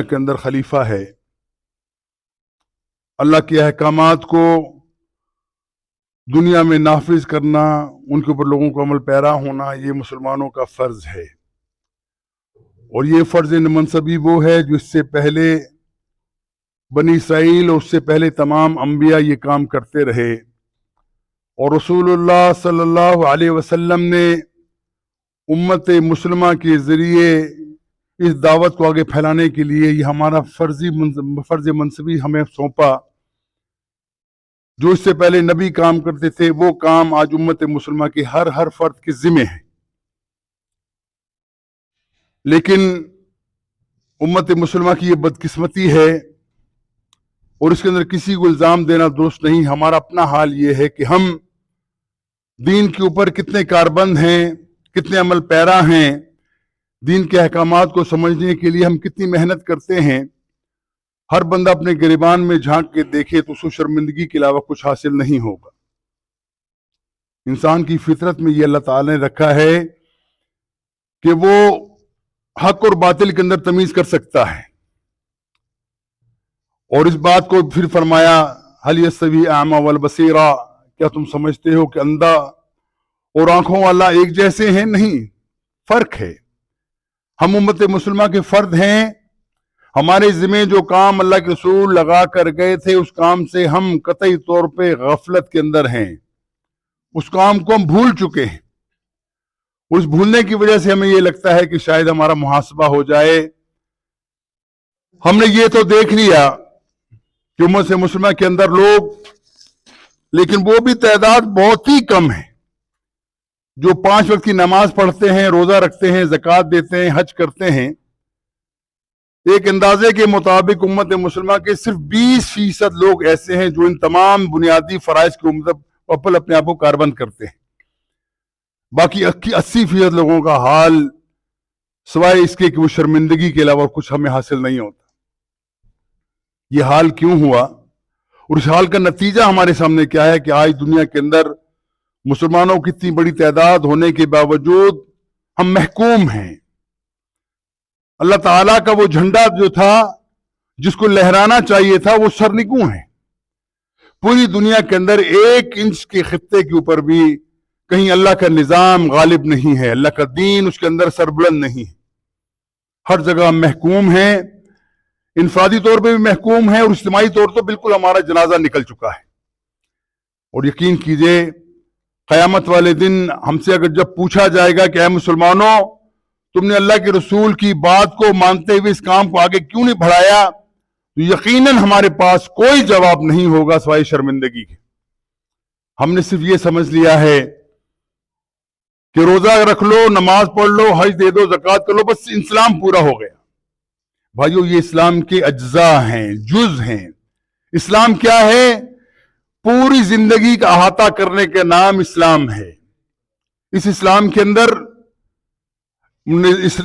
کے اندر خلیفہ ہے. اللہ کے احکامات کو دنیا میں نافذ کرنا، ان کے اوپر لوگوں کو عمل پیرا ہونا، یہ مسلمانوں کا فرض ہے. اور یہ فرض منصبی وہ ہے جو اس سے پہلے بنی اسرائیل اور اس سے پہلے تمام انبیاء یہ کام کرتے رہے. اور رسول اللہ صلی اللہ علیہ وسلم نے امت مسلمہ کے ذریعے اس دعوت کو آگے پھیلانے کے لیے یہ ہمارا فرض منصبی ہمیں سونپا. جو اس سے پہلے نبی کام کرتے تھے وہ کام آج امت مسلمہ کے ہر فرد کے ذمہ ہے. لیکن امت مسلمہ کی یہ بدقسمتی ہے اور اس کے اندر کسی کو الزام دینا درست نہیں. ہمارا اپنا حال یہ ہے کہ ہم دین کے اوپر کتنے کاربند ہیں، کتنے عمل پیرا ہیں، دین کے احکامات کو سمجھنے کے لیے ہم کتنی محنت کرتے ہیں. ہر بندہ اپنے گریبان میں جھانک کے دیکھے تو اس کو شرمندگی کے علاوہ کچھ حاصل نہیں ہوگا. انسان کی فطرت میں یہ اللہ تعالی نے رکھا ہے کہ وہ حق اور باطل کے اندر تمیز کر سکتا ہے. اور اس بات کو پھر فرمایا هل يستوي الاعمى والبصير، کیا تم سمجھتے ہو کہ اندھا اور آنکھوں والا ایک جیسے ہیں؟ نہیں، فرق ہے. ہم امت مسلمہ کے فرد ہیں. ہمارے ذمہ جو کام اللہ کے رسول لگا کر گئے تھے اس کام سے ہم قطعی طور پہ غفلت کے اندر ہیں. اس کام کو ہم بھول چکے ہیں. اس بھولنے کی وجہ سے ہمیں یہ لگتا ہے کہ شاید ہمارا محاسبہ ہو جائے. ہم نے یہ تو دیکھ لیا کہ امت مسلمہ کے اندر لوگ، لیکن وہ بھی تعداد بہت ہی کم ہے جو 5 وقت کی نماز پڑھتے ہیں، روزہ رکھتے ہیں، زکوٰۃ دیتے ہیں، حج کرتے ہیں. ایک اندازے کے مطابق امت مسلمہ کے صرف 20% لوگ ایسے ہیں جو ان تمام بنیادی فرائض کے اپنے آپ کو کاربند کرتے ہیں. باقی 80% لوگوں کا حال سوائے اس کے کہ وہ شرمندگی کے علاوہ کچھ ہمیں حاصل نہیں ہوتا. یہ حال کیوں ہوا اور اس حال کا نتیجہ ہمارے سامنے کیا ہے کہ آج دنیا کے اندر مسلمانوں کی اتنی بڑی تعداد ہونے کے باوجود ہم محکوم ہیں. اللہ تعالیٰ کا وہ جھنڈا جو تھا جس کو لہرانا چاہیے تھا وہ سرنگوں ہے. پوری دنیا کے اندر 1 انچ کے خطے کے اوپر بھی کہیں اللہ کا نظام غالب نہیں ہے، اللہ کا دین اس کے اندر سربلند نہیں ہے. ہر جگہ ہم محکوم ہیں. انفرادی طور پہ بھی محکوم ہیں اور اجتماعی طور تو بالکل ہمارا جنازہ نکل چکا ہے. اور یقین کیجئے قیامت والے دن ہم سے اگر جب پوچھا جائے گا کہ اے مسلمانوں، تم نے اللہ کے رسول کی بات کو مانتے ہوئے اس کام کو آگے کیوں نہیں بڑھایا، تو یقیناً ہمارے پاس کوئی جواب نہیں ہوگا سوائے شرمندگی کے. ہم نے صرف یہ سمجھ لیا ہے کہ روزہ رکھ لو، نماز پڑھ لو، حج دے دو، زکوٰۃ کر لو، بس اسلام پورا ہو گیا. بھائیو، یہ اسلام کے اجزاء ہیں، جز ہیں. اسلام کیا ہے؟ پوری زندگی کا احاطہ کرنے کا نام اسلام ہے. اس اسلام کے اندر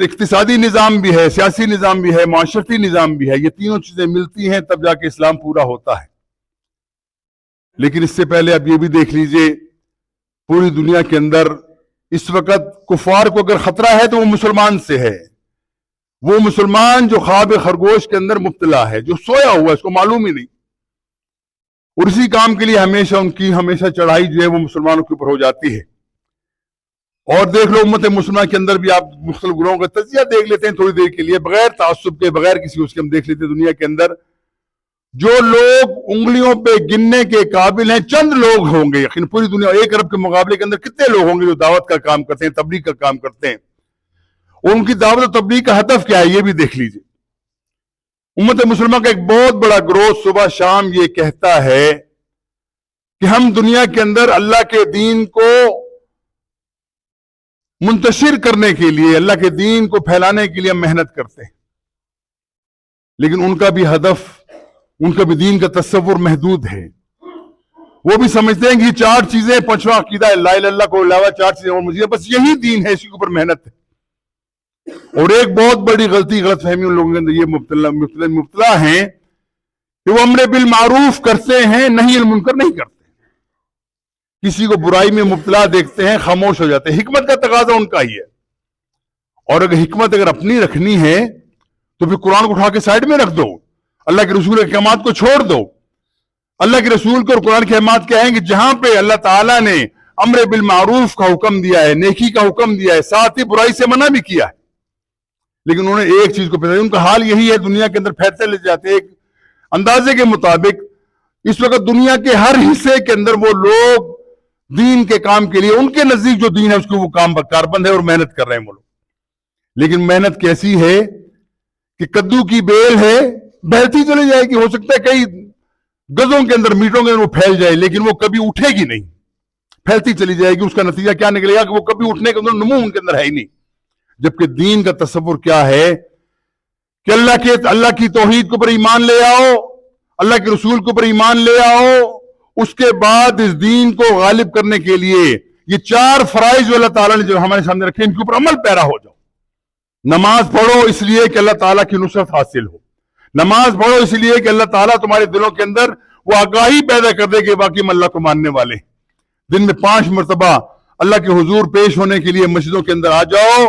اقتصادی نظام بھی ہے، سیاسی نظام بھی ہے، معاشرتی نظام بھی ہے. یہ تینوں چیزیں ملتی ہیں تب جا کے اسلام پورا ہوتا ہے. لیکن اس سے پہلے اب یہ بھی دیکھ لیجئے، پوری دنیا کے اندر اس وقت کفار کو اگر خطرہ ہے تو وہ مسلمان سے ہے. وہ مسلمان جو خواب خرگوش کے اندر مبتلا ہے، جو سویا ہوا ہے، اس کو معلوم ہی نہیں. اور اسی کام کے لیے ان کی ہمیشہ چڑھائی جو ہے وہ مسلمانوں کے اوپر ہو جاتی ہے. اور دیکھ لو امت مسلمہ کے اندر بھی آپ مختلف گروہوں کا تجزیہ دیکھ لیتے ہیں تھوڑی دیر کے لیے، بغیر تعصب کے، بغیر کسی اس کے ہم دیکھ لیتے ہیں دنیا کے اندر جو لوگ انگلیوں پہ گننے کے قابل ہیں چند لوگ ہوں گے. یقین پوری دنیا 1 ارب کے مقابلے کے اندر کتنے لوگ ہوں گے جو دعوت کا کام کرتے ہیں، تبلیغ کا کام کرتے ہیں. اور ان کی دعوت و تبلیغ کا ہدف کیا ہے یہ بھی دیکھ لیجئے. امت مسلمہ کا ایک بہت بڑا گروہ صبح شام یہ کہتا ہے کہ ہم دنیا کے اندر اللہ کے دین کو منتشر کرنے کے لیے، اللہ کے دین کو پھیلانے کے لیے ہم محنت کرتے ہیں. لیکن ان کا بھی ہدف، ان کا بھی دین کا تصور محدود ہے. وہ بھی سمجھتے ہیں کہ یہ 4 چیزیں، 5واں عقیدہ لا الہ الا اللہ کو علاوہ 4 چیزیں اور مجھے بس یہی دین ہے، اسی کے اوپر محنت ہے. اور ایک بہت بڑی غلط فہمی ان لوگوں کے اندر یہ مبتلا ہیں کہ وہ امر بالمعروف کرتے ہیں، نہی المنکر نہیں کرتے. کسی کو برائی میں مبتلا دیکھتے ہیں، خاموش ہو جاتے ہیں. حکمت کا تقاضا ان کا ہی ہے. اور اگر حکمت اپنی رکھنی ہے تو پھر قرآن کو اٹھا کے سائڈ میں رکھ دو, اللہ کے رسول کے احکامات کو چھوڑ دو. اللہ کے رسول کو اور قرآن کے احکامات کیا ہیں کہ جہاں پہ اللہ تعالیٰ نے امر بالمعروف کا حکم دیا ہے, نیکی کا حکم دیا ہے, ساتھ ہی برائی سے منع بھی کیا ہے, لیکن انہوں نے ایک چیز کو پہنچا. ان کا حال یہی ہے, دنیا کے اندر پھیلتے لے جاتے ہیں. ایک اندازے کے مطابق اس وقت دنیا کے ہر حصے کے اندر وہ لوگ دین کے کام کے لیے, ان کے نزدیک جو دین ہے اس کو وہ کام کاربند ہے اور محنت کر رہے ہیں وہ لوگ. لیکن محنت کیسی ہے کہ کدو کی بیل ہے, بہتی چلی جائے گی, ہو سکتا ہے کئی گزوں کے اندر, میٹوں کے اندر وہ پھیل جائے, لیکن وہ کبھی اٹھے گی نہیں, پھیلتی چلی جائے گی. اس کا نتیجہ کیا نکلے گا کہ وہ کبھی اٹھنے کے اندر نمو ان کے اندر ہے ہی نہیں. جبکہ دین کا تصور کیا ہے کہ اللہ کی توحید کے اوپر ایمان لے آؤ, اللہ کے رسول کے اوپر ایمان لے آؤ, اس کے بعد اس دین کو غالب کرنے کے لیے یہ 4 فرائض جو اللہ تعالیٰ نے جو ہمارے سامنے رکھے, ان کے اوپر عمل پیرا ہو جاؤ. نماز پڑھو اس لیے کہ اللہ تعالیٰ کی نصرت حاصل ہو, نماز پڑھو اس لیے کہ اللہ تعالیٰ تمہارے دلوں کے اندر وہ آگاہی پیدا کر دے کہ باقی اللہ کو ماننے والے. دن میں 5 مرتبہ اللہ کے حضور پیش ہونے کے لیے مسجدوں کے اندر آ جاؤ,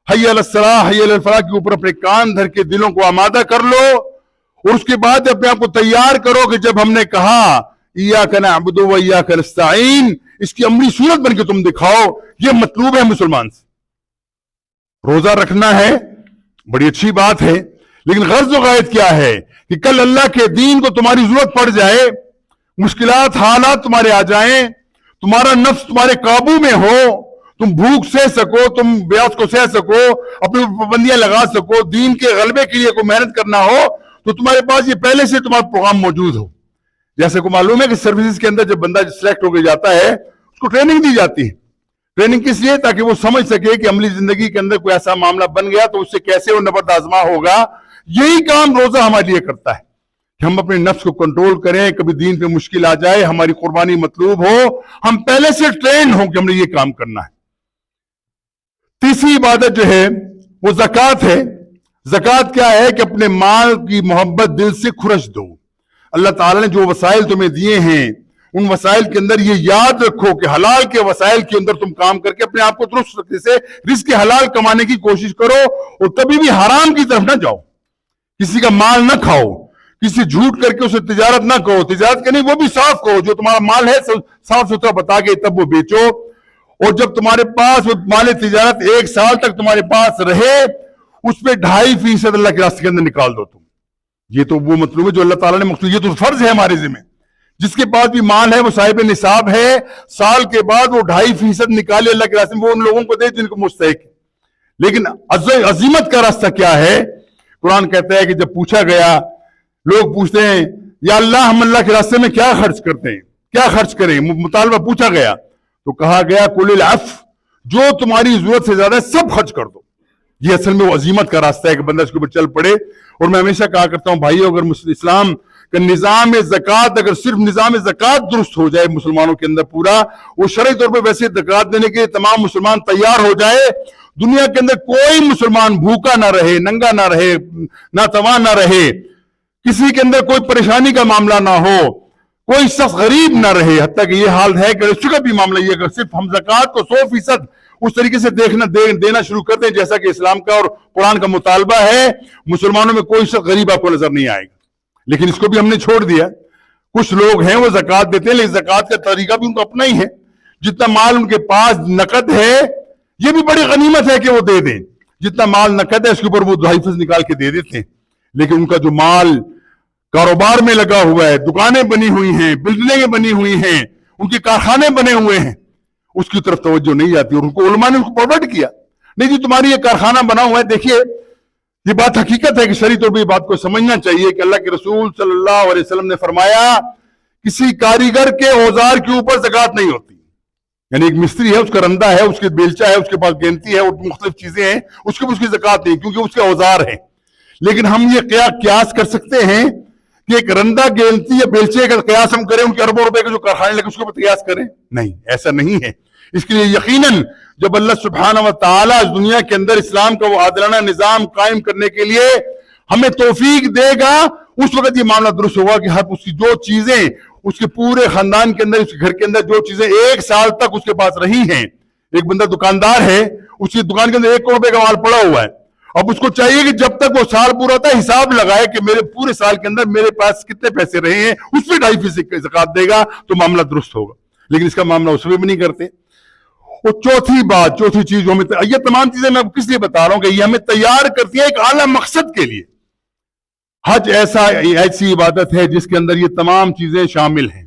حی علی الصلاۃ حی علی الفلاح کے اوپر اپنے کان دھر کے دلوں کو آمادہ کر لو, اور اس کے بعد اپنے آپ کو تیار کرو کہ جب ہم نے کہا ایاک نعبد و ایاک نستعین, اس کی عملی صورت بن کے تم دکھاؤ. یہ مطلوب ہے مسلمان سے. روزہ رکھنا ہے, بڑی اچھی بات ہے, لیکن غرض و غایت کیا ہے کہ کل اللہ کے دین کو تمہاری ضرورت پڑ جائے, مشکلات حالات تمہارے آ جائیں, تمہارا نفس تمہارے قابو میں ہو, تم بھوک سہ سکو, تم پیاس کو سہ سکو, اپنی پابندیاں لگا سکو, دین کے غلبے کے لیے کوئی محنت کرنا ہو, تو تمہارے پاس یہ پہلے سے تمہارا پروگرام موجود ہو. جیسے کو معلوم ہے کہ سروسز کے اندر جب بندہ سلیکٹ ہو کے جاتا ہے اس کو ٹریننگ دی جاتی ہے. ٹریننگ کس لیے؟ تاکہ وہ سمجھ سکے کہ عملی زندگی کے اندر کوئی ایسا معاملہ بن گیا تو اس سے کیسے وہ نبرد آزما ہوگا. یہی کام روزہ ہمارے لیے کرتا ہے کہ ہم اپنے نفس کو کنٹرول کریں, کبھی دین پہ مشکل آ جائے, ہماری قربانی مطلوب ہو, ہم پہلے سے ٹرین ہوں کہ ہم نے یہ کام کرنا ہے. تیسری عبادت جو ہے وہ زکوٰۃ ہے. زکوٰۃ کیا ہے کہ اپنے مال کی محبت دل سے خرچ دو. اللہ تعالیٰ نے جو وسائل تمہیں دیے ہیں ان وسائل کے اندر یہ یاد رکھو کہ حلال کے وسائل کے اندر تم کام کر کے اپنے آپ کو درست رکھنے سے رزق حلال کمانے کی کوشش کرو, اور کبھی بھی حرام کی طرف نہ جاؤ. کسی کا مال نہ کھاؤ, کسی جھوٹ کر کے اسے تجارت نہ کرو. تجارت کرنی وہ بھی صاف کرو, جو تمہارا مال ہے صاف ستھرا بتا کے تب وہ بیچو. اور جب تمہارے پاس وہ مال تجارت 1 سال تک تمہارے پاس رہے, اس پہ 2.5% اللہ کے راستے کے اندر نکال دو تم. یہ تو وہ مطلوب ہے جو اللہ تعالیٰ نے مقصود, یہ تو فرض ہے ہمارے ذمہ. جس کے پاس بھی مال ہے وہ صاحب نصاب ہے, سال کے بعد وہ 2.5% نکالے اللہ کے راستے میں, وہ ان لوگوں کو دے جن کو مستحق ہے. لیکن عظیمت کا راستہ کیا ہے؟ قرآن کہتا ہے کہ جب پوچھا گیا, لوگ پوچھتے ہیں یا اللہ ہم اللہ کے راستے میں کیا خرچ کرتے ہیں, کیا خرچ کریں, مطالبہ پوچھا گیا تو کہا گیا کل العفو, جو تمہاری ضرورت سے زیادہ ہے سب خرچ کر دو. یہ اصل میں وہ عظیمت کا راستہ ہے کہ بندہ اس کے اوپر چل پڑے. اور میں ہمیشہ کہا کرتا ہوں بھائیو, اگر اسلام کا نظام زکوٰۃ, اگر صرف نظام زکوٰۃ درست ہو جائے مسلمانوں کے اندر پورا, وہ شرعی طور پہ ویسے زکوٰۃ دینے کے تمام مسلمان تیار ہو جائے, دنیا کے اندر کوئی مسلمان بھوکا نہ رہے, ننگا نہ رہے, ناتوان نہ رہے, کسی کے اندر کوئی پریشانی کا معاملہ نہ ہو, کوئی شخص غریب نہ رہے. حتیٰ کہ یہ حال ہے کہ اس کا بھی معاملہ یہ, اگر صرف ہم زکوٰۃ کو 100% اس طریقے سے دینا شروع کرتے ہیں جیسا کہ اسلام کا اور قرآن کا مطالبہ ہے, مسلمانوں میں کوئی شخص غریب آپ کو نظر نہیں آئے گا. لیکن اس کو بھی ہم نے چھوڑ دیا. کچھ لوگ ہیں وہ زکوٰۃ دیتے ہیں, لیکن زکوٰۃ کا طریقہ بھی ان کو اپنا ہی ہے. جتنا مال ان کے پاس نقد ہے, یہ بھی بڑی غنیمت ہے کہ وہ دے دیں. جتنا مال نقد ہے اس کے اوپر وہ 2.5% نکال کے دے دیتے ہیں. لیکن ان کا جو مال کاروبار میں لگا ہوا ہے, دکانیں بنی ہوئی ہیں, بلڈنگیں بنی ہوئی ہیں, ان کے کارخانے بنے ہوئے ہیں, اس کی طرف توجہ نہیں جاتی. اور ان کو علماء نے ان کو پرووائڈ کیا, نہیں جی تمہاری یہ کارخانہ بنا ہوا ہے. دیکھیے یہ بات حقیقت ہے کہ شرعی طور پہ یہ بات کو سمجھنا چاہیے کہ اللہ کے رسول صلی اللہ علیہ وسلم نے فرمایا کسی کاریگر کے اوزار کے اوپر زکوٰۃ نہیں ہوتی. یعنی ایک مستری ہے, اس کا رندہ ہے, اس کے بیلچہ ہے, اس کے پاس گینتی ہے, اور مختلف چیزیں ہیں, اس کے اس کی زکوٰۃ نہیں, کیونکہ اس کے اوزار ہیں. لیکن ہم یہ قیاس کر سکتے ہیں کہ ایک رندہ گینتی یا بیلچے کا قیاس ہم کریں ان کے اربوں روپے کے جو کارخانے لگے اس کے اوپر قیاس کریں؟ نہیں, ایسا نہیں ہے. اس کے لیے یقیناً جب اللہ سبحانہ و تعالیٰ اس دنیا کے اندر اسلام کا وہ عادلانہ نظام قائم کرنے کے لیے ہمیں توفیق دے گا, اس وقت یہ معاملہ درست ہوگا کہ ہر اس کی جو چیزیں اس کے پورے خاندان کے اندر, اس کے گھر کے اندر جو چیزیں 1 سال تک اس کے پاس رہی ہیں. ایک بندہ دکاندار ہے, اس کی دکان کے اندر 1 کروڑ روپے کا مال پڑا ہوا ہے, اب اس کو چاہیے کہ جب تک وہ سال پورا ہوتا ہے حساب لگائے کہ میرے پورے سال کے اندر میرے پاس کتنے پیسے رہے ہیں، اس پہ 2.5% زکات دے گا تو معاملہ درست ہوگا، لیکن اس کا معاملہ اس میں بھی نہیں کرتے۔ اور چوتھی چیز ہمیں، یہ تمام چیزیں میں کس لیے بتا رہا ہوں کہ یہ ہمیں تیار کرتی ہے ایک اعلیٰ مقصد کے لیے۔ حج ایسی عبادت ہے جس کے اندر یہ تمام چیزیں شامل ہیں۔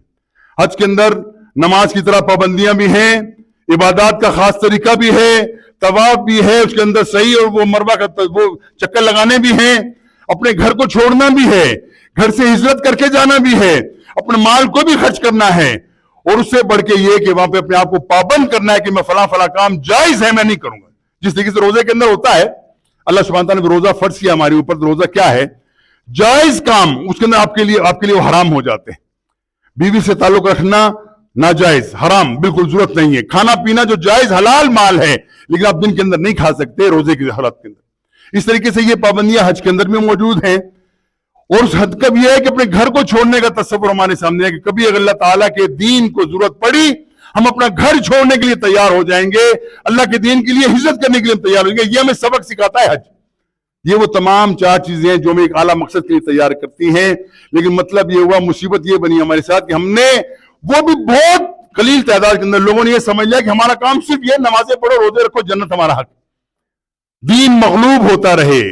حج کے اندر نماز کی طرح پابندیاں بھی ہیں، عبادات کا خاص طریقہ بھی ہے، طواف بھی ہے، اس کے اندر صحیح اور وہ مروہ کا وہ چکر لگانے بھی ہیں، اپنے گھر کو چھوڑنا بھی ہے، گھر سے ہجرت کر کے جانا بھی ہے، اپنے مال کو بھی خرچ کرنا ہے، اور اس سے بڑھ کے یہ کہ وہاں پہ اپنے آپ کو پابند کرنا ہے کہ میں فلاں کام جائز ہے میں نہیں کروں گا۔ جس طریقے سے روزے کے اندر ہوتا ہے، اللہ سبحانہ تعالیٰ نے روزہ فرض کیا ہمارے اوپر، تو روزہ کیا ہے؟ جائز کام، اس کے اندر آپ کے لیے وہ حرام ہو جاتے ہیں۔ بیوی سے تعلق رکھنا ناجائز، حرام، بالکل ضرورت نہیں ہے۔ کھانا پینا جو جائز حلال مال ہے، لیکن آپ دن کے اندر نہیں کھا سکتے روزے کی حالت کے اندر۔ اس طریقے سے یہ پابندیاں حج کے اندر بھی موجود ہیں۔ اور اس حد کا بھی ہے کہ اپنے گھر کو چھوڑنے کا تصور ہمارے سامنے ہے کہ کبھی اگر اللہ تعالیٰ کے دین کو ضرورت پڑی، ہم اپنا گھر چھوڑنے کے لیے تیار ہو جائیں گے، اللہ کے دین کے لیے ہجرت کرنے کے لیے تیار ہو جائیں گے۔ یہ ہمیں سبق سکھاتا ہے حج۔ یہ وہ تمام 4 چیزیں ہیں جو ہمیں ایک اعلیٰ مقصد کے لیے تیار کرتی ہیں، لیکن مطلب یہ ہوا، مصیبت یہ بنی ہمارے ساتھ کہ ہم نے وہ بھی بہت قلیل تعداد کے اندر لوگوں نے یہ سمجھ لیا کہ ہمارا کام صرف یہ نمازیں پڑھو، روزے رکھو، جنت ہمارا حق۔ دین مغلوب ہوتا رہے،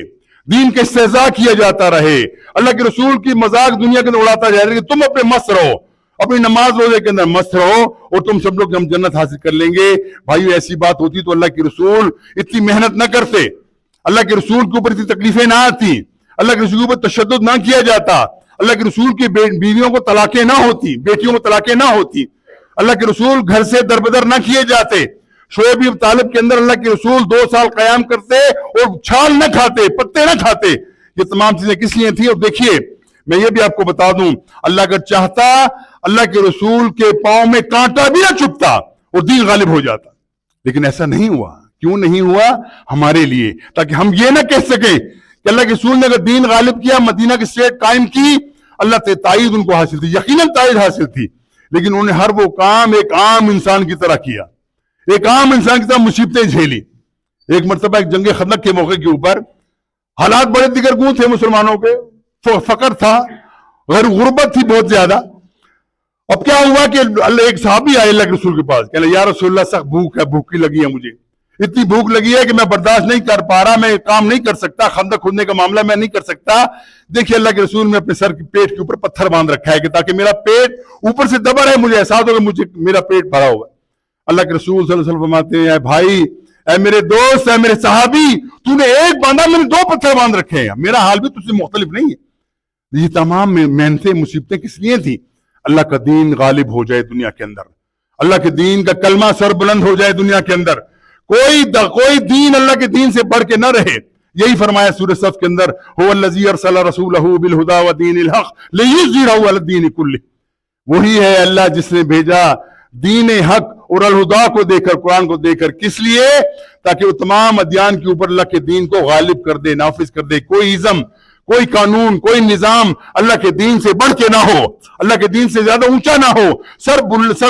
دین کا استہزاء کیا جاتا رہے، اللہ کے رسول کی مذاق دنیا کے اندر اڑاتا جائے رہے کہ تم اپنے مست رہو، اپنی نماز روزے کے اندر مست رہو اور تم سب لوگ ہم جنت حاصل کر لیں گے۔ بھائیو ایسی بات ہوتی تو اللہ کے رسول اتنی محنت نہ کرتے، اللہ کے رسول کے اوپر اتنی تکلیفیں نہ آتی، اللہ کے رسول کے اوپر تشدد نہ کیا جاتا، اللہ کے رسول کی بیویوں کو طلاقیں نہ ہوتی، بیٹیوں کو طلاقیں نہ ہوتی، اللہ کے رسول گھر سے دربدر نہ کیے جاتے۔ شعیب ابن طالب کے اندر اللہ کے رسول 2 سال قیام کرتے اور چھال نہ کھاتے، پتے نہ کھاتے۔ یہ تمام چیزیں کس لیے تھیں؟ اور دیکھیے میں یہ بھی آپ کو بتا دوں، اللہ اگر چاہتا اللہ کے رسول کے پاؤں میں کانٹا بھی نہ چبھتا اور دین غالب ہو جاتا، لیکن ایسا نہیں ہوا۔ کیوں نہیں ہوا؟ ہمارے لیے، تاکہ ہم یہ نہ کہہ سکیں کہ اللہ کے رسول نے اگر دین غالب کیا، مدینہ کی اسٹیٹ قائم کی، اللہ سے تائید ان کو حاصل تھی، یقیناً تائید حاصل تھی، لیکن انہوں نے ہر وہ کام ایک عام انسان کی طرح کیا، ایک عام انسان کی طرح مصیبتیں جھیلی۔ ایک مرتبہ ایک جنگ خندق کے موقع کے اوپر حالات بڑے دیگر گوں تھے مسلمانوں کے، فقر تھا، غربت تھی بہت زیادہ۔ اب کیا ہوا کہ ایک صحابی آئے اللہ کے رسول کے پاس، کہنے یا رسول اللہ سخت بھوک ہے، بھوکی لگی ہے، مجھے اتنی بھوک لگی ہے کہ میں برداشت نہیں کر پا رہا، میں کام نہیں کر سکتا، خندق کھودنے کا معاملہ میں نہیں کر سکتا۔ دیکھیے اللہ کے رسول نے اپنے سر کی پیٹ کے اوپر پتھر باندھ رکھا ہے کہ تاکہ میرا پیٹ اوپر سے دبا رہے، مجھے احساس ہو کہ میرا پیٹ بھرا ہوا ہے۔ اللہ کے رسول صلی اللہ علیہ وسلم فرماتے ہیں، اے بھائی، اے میرے دوست، اے میرے صحابی، تو نے ایک باندھا، میں نے 2 پتھر باندھ رکھے ہیں، میرا حال بھی تجھ سے مختلف نہیں ہے۔ یہ تمام محنتیں، مصیبتیں کس لیے تھی؟ اللہ کا دین غالب ہو جائے دنیا کے اندر، اللہ کے دین کا کلمہ سر بلند ہو جائے دنیا کے اندر، کوئی دین اللہ کے دین سے بڑھ کے نہ رہے۔ یہی فرمایا سورہ صف کے اندر، هو الذی ارسل رسولہ بالہدی ودین الحق لیظہرہ علی الدین کلہ۔ وہی ہے اللہ جس نے بھیجا دین حق اور الہدا کو دے کر، قرآن کو دے کر، کس لیے؟ تاکہ وہ تمام ادیان کے اوپر اللہ کے دین کو غالب کر دے، نافذ کر دے۔ کوئی ازم، کوئی قانون، کوئی نظام اللہ کے دین سے بڑھ کے نہ ہو، اللہ کے دین سے زیادہ اونچا نہ ہو، سر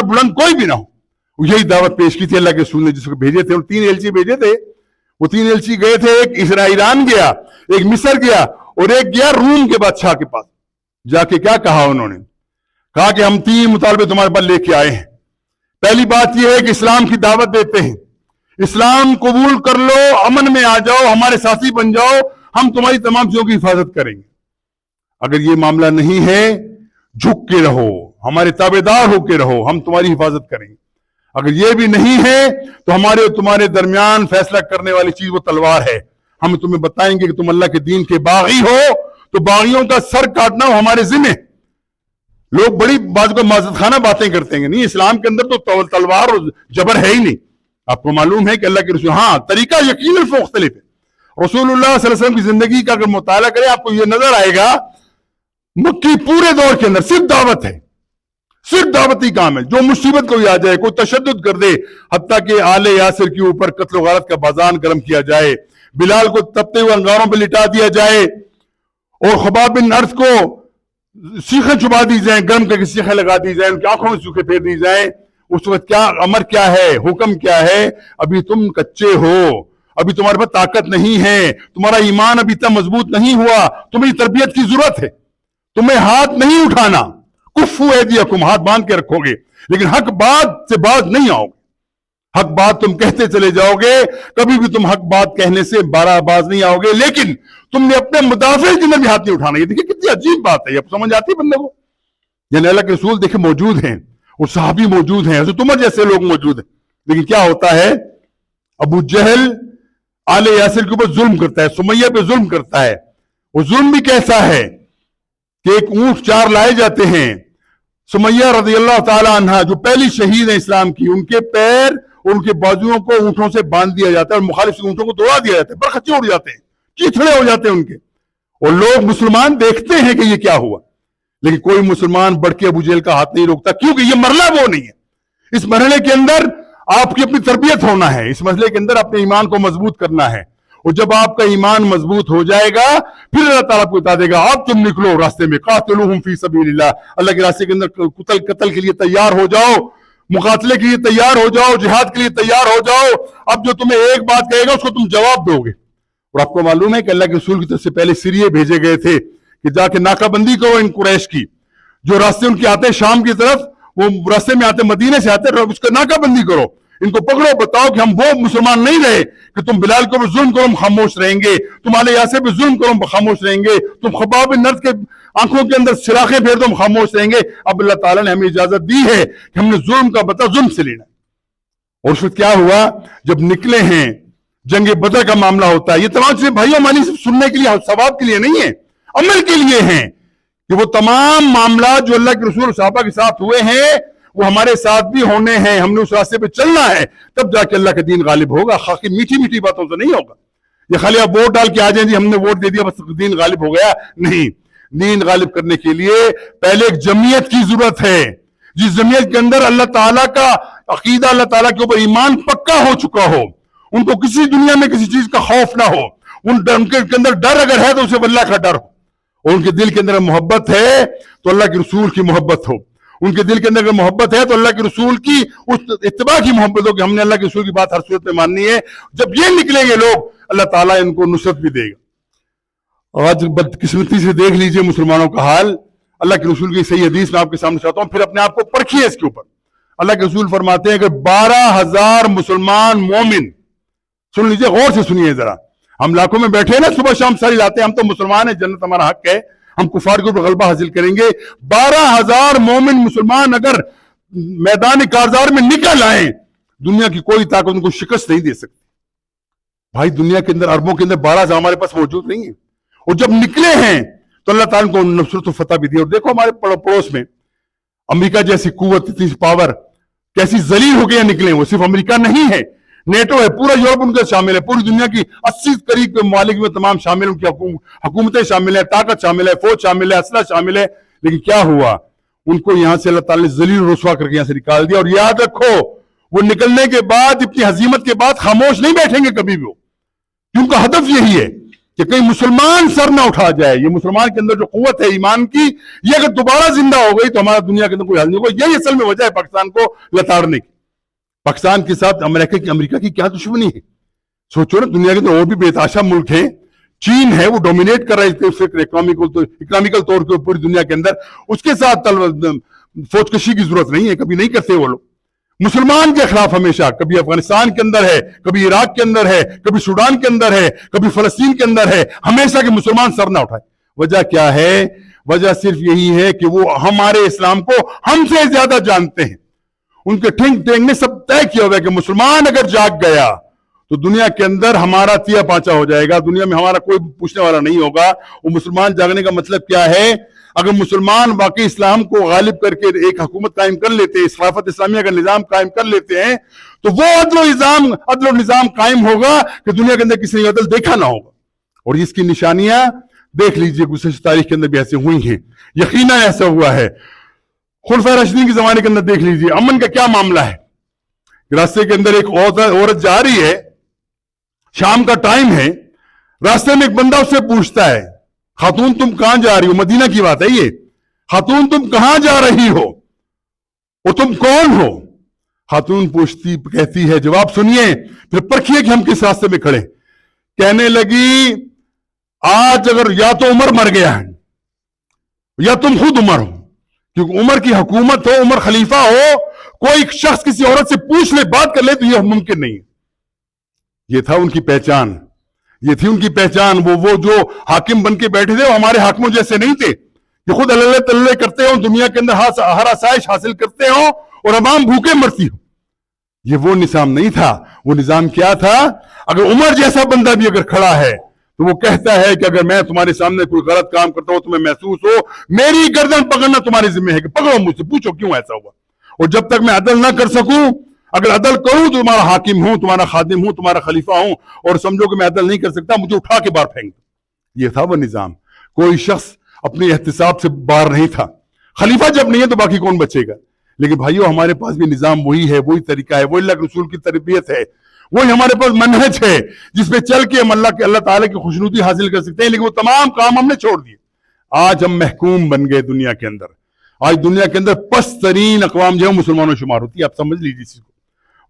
بلند کوئی بھی نہ ہو۔ یہی دعوت پیش کی تھی اللہ کے رسول نے، جس کو بھیجے تھے، 3 ایلچی بھیجے تھے۔ وہ 3 ایلچی گئے تھے، ایک ایران گیا، ایک مصر گیا، اور ایک گیا روم کے بادشاہ کے پاس۔ جا کے کیا کہا انہوں نے؟ کہا کہ ہم 3 مطالبے تمہارے پاس لے کے آئے ہیں۔ پہلی بات یہ ہے کہ اسلام کی دعوت دیتے ہیں، اسلام قبول کر لو، امن میں آ جاؤ، ہمارے ساتھی بن جاؤ، ہم تمہاری تمام چیزوں کی حفاظت کریں گے۔ اگر یہ معاملہ نہیں ہے، جھک کے رہو، ہمارے تابعدار ہو کے رہو، ہم تمہاری حفاظت کریں گے۔ اگر یہ بھی نہیں ہے تو ہمارے اور تمہارے درمیان فیصلہ کرنے والی چیز وہ تلوار ہے۔ ہم تمہیں بتائیں گے کہ تم اللہ کے دین کے باغی ہو تو باغیوں کا سر کاٹنا ہو ہمارے ذمہ۔ لوگ بڑی بات کو معذرت خانہ باتیں کرتے ہیں، نہیں، اسلام کے اندر تو تلوار اور جبر ہے ہی نہیں۔ آپ کو معلوم ہے کہ اللہ کے رسول، ہاں طریقہ یقیناً مختلف ہے۔ رسول اللہ صلی اللہ علیہ وسلم کی زندگی کا اگر مطالعہ کریں آپ کو یہ نظر آئے گا، مکی پورے دور کے اندر صرف دعوت ہے، صرف دعوتی کام ہے۔ جو مصیبت کوئی آ جائے، کوئی تشدد کر دے، حتیٰ کہ آل یاسر کے اوپر قتل و غارت کا بازان گرم کیا جائے، بلال کو تپتے ہوئے انگاروں پہ لٹا دیا جائے، اور خباب بن ارث کو سیخیں چھپا دی جائیں، گرم کر کے سیخیں لگا دی جائیں، ان کی آنکھوں میں سوکھے پھیر دی جائیں۔ اس وقت کیا امر کیا ہے، حکم کیا ہے؟ ابھی تم کچے ہو، ابھی تمہارے پاس طاقت نہیں ہے, تمہارا ایمان ابھی اتنا مضبوط نہیں ہوا, تمہیں تربیت کی ضرورت ہے, تمہیں ہاتھ نہیں اٹھانا, کفو ایدیکم, ہاتھ باندھ کے رکھو گے, لیکن حق بات سے باز نہیں آؤ گے. حق بات تم کہتے چلے جاؤ گے, کبھی بھی تم حق بات کہنے سے باز نہیں آؤ گے, لیکن تم نے اپنے مدافع کے اندر بھی ہاتھ نہیں اٹھانا. یہ دیکھیں کتنی عجیب بات ہے, یہ سمجھ آتی ہے بندے کو. یعنی اللہ کے رسول دیکھیں موجود ہیں, اور صحابی موجود ہیں, حضرت عمر جیسے لوگ موجود ہیں, لیکن کیا ہوتا ہے, ابو جہل آل یاسر کے اوپر ظلم کرتا ہے, سمیہ پہ ظلم کرتا ہے. وہ ظلم بھی کیسا ہے کہ ایک اونٹ 4 لائے جاتے ہیں, سمیہ رضی اللہ تعالی عنہ جو پہلی شہید ہیں اسلام کی, ان کے پیر اور ان کے بازوؤں کو اونٹوں سے باندھ دیا جاتا ہے, اور مخالف سے اونٹوں کو دوڑا دیا جاتا ہے, برخچے اڑ جاتے ہیں, چیتھڑے ہو جاتے ہیں ان کے, اور لوگ مسلمان دیکھتے ہیں کہ یہ کیا ہوا, لیکن کوئی مسلمان بڑھ کے ابو جہل کا ہاتھ نہیں روکتا, کیونکہ یہ مرحلہ وہ نہیں ہے. اس مرحلے کے اندر آپ کی اپنی تربیت ہونا ہے, اس مرحلے کے اندر اپنے ایمان کو مضبوط کرنا ہے, اور جب آپ کا ایمان مضبوط ہو جائے گا پھر اللہ تعالیٰ کو بتا دے گا اب تم نکلو راستے میں, قاتلوہم فی سبیل اللہ, اللہ کے راستے کے اندر قتل کے لیے تیار ہو جاؤ, مقاتلے کے لیے تیار ہو جاؤ, جہاد کے لیے تیار ہو جاؤ. اب جو تمہیں ایک بات کہے گا اس کو تم جواب دو گے. اور آپ کو معلوم ہے کہ اللہ کے رسول کی طرف سے پہلے سریے بھیجے گئے تھے کہ جا کے ناکہ بندی کرو ان قریش کی, جو راستے ان کے آتے ہیں شام کی طرف, وہ راستے میں آتے مدینے سے آتے, اس کا ناکہ بندی کرو, ان کو پکڑو, بتاؤ کہ ہم وہ مسلمان نہیں رہے کہ تم بلال کو بھی ظلم کرو ہم خاموش رہیں گے, تم آل یاسر بھی ظلم کرو ہم خاموش رہیں گے, تم خباب بن نرد کے آنکھوں کے اندر سراخیں پھیر دو ہم خاموش رہیں گے. اب اللہ تعالیٰ نے ہمیں اجازت دی ہے کہ ہم نے ظلم کا بدلہ ظلم سے لینا. اور اس وقت کیا ہوا, جب نکلے ہیں, جنگ بدر کا معاملہ ہوتا ہے, یہ تمام چیزیں بھائیوں ہماری صرف سننے کے لیے, ثواب کے لیے نہیں ہے, عمل کے لیے ہیں, کہ وہ تمام معاملات جو اللہ کے رسول اور صحابہ کے ساتھ ہوئے ہیں وہ ہمارے ساتھ بھی ہونے ہیں. ہم نے اس راستے پہ چلنا ہے, تب جا کے اللہ کا دین غالب ہوگا. خاکی میٹھی میٹھی باتوں سے نہیں ہوگا. یہ خالی آپ ووٹ ڈال کے آ جائیں جی ہم نے ووٹ دے دیا بس دین غالب ہو گیا, نہیں. دین غالب کرنے کے لیے پہلے ایک جمعیت کی ضرورت ہے, جس جمعیت کے اندر اللہ تعالیٰ کا عقیدہ, اللہ تعالیٰ کے اوپر ایمان پکا ہو چکا ہو, ان کو کسی دنیا میں کسی چیز کا خوف نہ ہو, ان کے اندر ڈر اگر ہے تو اسے اللہ کا ڈر ہو, اور ان کے دل کے اندر محبت ہے تو اللہ کے رسول کی محبت ہو, ان کے دل کے اندر محبت ہے تو اللہ کے رسول کی اس اتباع کی محبت ہو کہ ہم نے اللہ کے رسول کی بات ہر صورت میں ماننی ہے. جب یہ نکلیں گے لوگ, اللہ تعالیٰ ان کو نصرت بھی دے گا. آج بدقسمتی سے دیکھ لیجئے مسلمانوں کا حال. اللہ کے رسول کی صحیح حدیث میں آپ کے سامنے چاہتا ہوں, پھر اپنے آپ کو پرکھیے اس کے اوپر. اللہ کے رسول فرماتے ہیں کہ 12,000 مسلمان مومن, سن لیجئے غور سے سنیے ذرا, ہم لاکھوں میں بیٹھے ہیں نا, صبح شام ساری لاتے ہیں, ہم تو مسلمان ہیں, جنت ہمارا حق ہے, ہم کفار کے اوپر غلبہ حاصل کریں گے. 12,000 مومن مسلمان اگر میدان کارزار میں نکل آئیں, دنیا کی کوئی طاقت ان کو شکست نہیں دے سکتی. بھائی دنیا کے اندر اربوں کے اندر 12,000 ہمارے پاس موجود نہیں ہے, اور جب نکلے ہیں تو اللہ تعالیٰ کو نصرت و فتح بھی دی. اور دیکھو ہمارے پڑوس میں امریکہ جیسی قوت, اتنی پاور کیسی ذلیل ہو گیا نکلے. وہ صرف امریکہ نہیں ہے, نیٹو ہے, پورا یورپ ان کا شامل ہے, پوری دنیا کی 80 قریب کے ممالک میں تمام شامل, ان کی حکومتیں شامل ہیں, طاقت شامل ہے, فوج شامل ہے, اسلحہ شامل ہے. لیکن کیا ہوا, ان کو یہاں سے اللہ تعالیٰ نے ذلیل و رسوا کر کے یہاں سے نکال دیا. اور یاد رکھو وہ نکلنے کے بعد, اتنی ہزیمت کے بعد خاموش نہیں بیٹھیں گے کبھی بھی, ان کا ہدف یہی ہے کہ کہیں مسلمان سر نہ اٹھا جائے. یہ مسلمان کے اندر جو قوت ہے ایمان کی, یہ اگر دوبارہ زندہ ہو گئی تو ہمارا دنیا کے اندر کوئی حل نہیں ہوگا. یہی اصل میں وجہ ہے پاکستان کو لتاڑنے کی. پاکستان کے ساتھ امریکہ کی کیا دشمنی ہے؟ سوچو نا, دنیا کے اندر اور بھی بے تحاشا ملک ہیں. چین ہے, وہ ڈومینیٹ کر رہا ہے اکنامیکل طور پہ پوری دنیا کے اندر, اس کے ساتھ فوج کشی کی ضرورت نہیں ہے, کبھی نہیں کرتے وہ لوگ. مسلمان کے خلاف ہمیشہ, کبھی افغانستان کے اندر ہے, کبھی عراق کے اندر ہے, کبھی سوڈان کے اندر ہے, کبھی فلسطین کے اندر ہے, ہمیشہ کہ مسلمان سر نہ اٹھائے. وجہ کیا ہے؟ وجہ صرف یہی ہے کہ وہ ہمارے اسلام کو ہم سے زیادہ جانتے ہیں. ان کے ٹھنک ٹینک نے سب طے کیا ہوا ہے کہ مسلمان اگر جاگ گیا تو دنیا کے اندر ہمارا تیا پانچا ہو جائے گا, دنیا میں ہمارا کوئی پوچھنے والا نہیں ہوگا. وہ مسلمان جاگنے کا مطلب کیا ہے؟ اگر مسلمان باقی اسلام کو غالب کر کے ایک حکومت قائم کر لیتے ہیں, خلافت اسلامیہ کا نظام قائم کر لیتے ہیں, تو وہ عدل و نظام قائم ہوگا کہ دنیا کے اندر کسی نے عدل دیکھا نہ ہوگا. اور اس کی نشانیاں دیکھ لیجئے گزشتہ تاریخ کے اندر بھی ایسے ہوئی ہیں, یقیناً ایسا ہوا ہے. خلفائے راشدین کے زمانے کے اندر دیکھ لیجئے امن کا کیا معاملہ ہے. راستے کے اندر ایک عورت جا رہی ہے, شام کا ٹائم ہے, راستے میں ایک بندہ اس سے پوچھتا ہے, خاتون تم کہاں جا رہی ہو؟ مدینہ کی بات ہے یہ. خاتون تم کہاں جا رہی ہو اور تم کون ہو؟ خاتون پوچھتی کہتی ہے, جواب سنیے پھر پرکھیے کہ ہم کس راستے میں کھڑے. کہنے لگی آج اگر یا تو عمر مر گیا ہے یا تم خود عمر ہو, کیونکہ عمر کی حکومت ہو, عمر خلیفہ ہو, کوئی شخص کسی عورت سے پوچھ لے, بات کر لے, تو یہ ممکن نہیں. یہ تھا ان کی پہچان, یہ تھی ان کی پہچان. وہ جو حاکم بن کے بیٹھے تھے وہ ہمارے حاکموں جیسے نہیں تھے کہ خود اللہ تلے کرتے ہوں, دنیا کے اندر ہر آسائش حاصل کرتے ہوں اور عوام بھوکے مرتی ہو. یہ وہ نظام نہیں تھا. وہ نظام کیا تھا؟ اگر عمر جیسا بندہ بھی اگر کھڑا ہے تو وہ کہتا ہے کہ اگر میں تمہارے سامنے کوئی غلط کام کرتا ہوں, تمہیں محسوس ہو, میری گردن پکڑنا تمہاری ذمہ ہے کہ پکڑو مجھ سے, پوچھو کیوں ایسا ہوا. اور جب تک میں عدل نہ کر سکوں, اگر عدل کروں تو تمہارا حاکم ہوں, تمہارا خادم ہوں, تمہارا خلیفہ ہوں, اور سمجھو کہ میں عدل نہیں کر سکتا, مجھے اٹھا کے باہر پھینک دو. یہ تھا وہ نظام. کوئی شخص اپنے احتساب سے باہر نہیں تھا. خلیفہ جب نہیں ہے تو باقی کون بچے گا؟ لیکن بھائیو, ہمارے پاس بھی نظام وہی ہے, وہی طریقہ ہے, وہی اللہ کے رسول کی تربیت ہے, وہی ہمارے پاس منہج ہے جس پہ چل کے ہم اللہ تعالیٰ کی خوشنودی حاصل کر سکتے ہیں. لیکن وہ تمام کام ہم نے چھوڑ دیے. آج ہم محکوم بن گئے دنیا کے اندر. آج دنیا کے اندر پست ترین اقوام جو ہے مسلمانوں شمار ہوتی ہے. آپ سمجھ لیجیے اس کو.